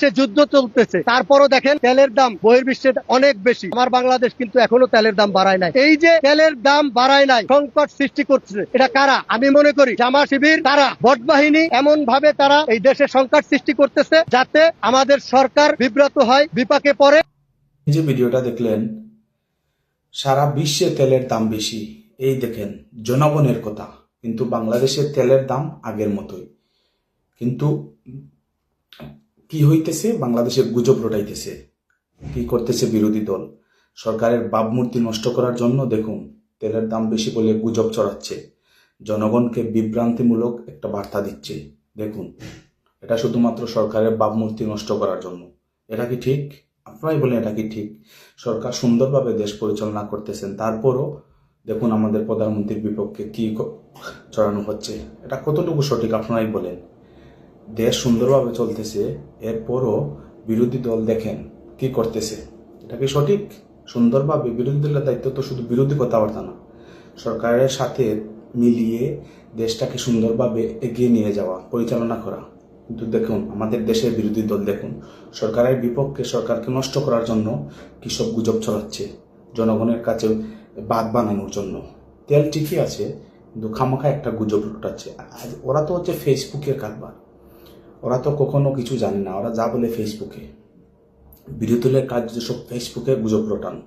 সে যুদ্ধ চলতেছে, তারপরও দেখেন তেলের দাম বহির্বিশ্বে অনেক বেশি। আমার বাংলাদেশ কিন্তু এখনো তেলের দাম বাড়ায় নাই। এই যে তেলের দাম বাড়ায় নাই, সংকট সৃষ্টি করছে, এটা কারা? আমি মনে করি জামাত শিবির, তারা ভোট বাহিনী এমন ভাবে তারা এই দেশে সংকট সৃষ্টি করতেছে যাতে আমাদের সরকার বিব্রত হয়, বিপাকে পড়ে। এই যে ভিডিওটা দেখলেন, সারা বিশ্বে তেলের দাম বেশি, এই দেখেন জনগণের কথা, কিন্তু বাংলাদেশের তেলের দাম আগের মতোই। কিন্তু কি হইতেছে, বাংলাদেশের গুজব রটাইতেছে। কি করতেছে বিরোধী দল? সরকারের ভাবমূর্তি নষ্ট করার জন্য দেখুন তেলের দাম বেশি বলে গুজব ছড়াচ্ছে, জনগণকে বিভ্রান্তিমূলক একটা বার্তা দিচ্ছে। দেখুন, এটা শুধুমাত্র সরকারের ভাবমূর্তি নষ্ট করার জন্য। এটা কি ঠিক? আপনারাই বলেন, এটা কি ঠিক? সরকার সুন্দরভাবে দেশ পরিচালনা করতেছেন, তারপরও দেখুন আমাদের প্রধানমন্ত্রীর বিপক্ষে কি ছড়ানো হচ্ছে। এটা কতটুকু সঠিক আপনারাই বলেন। দেশ সুন্দরভাবে চলতেছে, এরপরও বিরোধী দল দেখেন কি করতেছে। এটা কি সঠিক? সুন্দরভাবে বিরোধী দলের দায়িত্ব তো শুধু বিরোধী কথাবার্তা না, সরকারের সাথে মিলিয়ে দেশটাকে সুন্দরভাবে এগিয়ে নিয়ে যাওয়া, পরিচালনা করা। কিন্তু দেখুন আমাদের দেশের বিরোধী দল দেখুন সরকারের বিপক্ষে, সরকারকে নষ্ট করার জন্য কি সব গুজব ছড়াচ্ছে, জনগণের কাছে বাদ বানানোর জন্য। তেল ঠিকই আছে, কিন্তু খামাখা একটা গুজব রটাচ্ছে। ওরা তো হচ্ছে ফেসবুকের কারবার, ওরা তো কখনো কিছু জানে না, ওরা যা বলে ফেসবুকে। বিরোধী দলের কাজ যেসব ফেসবুকে গুজব রটানো।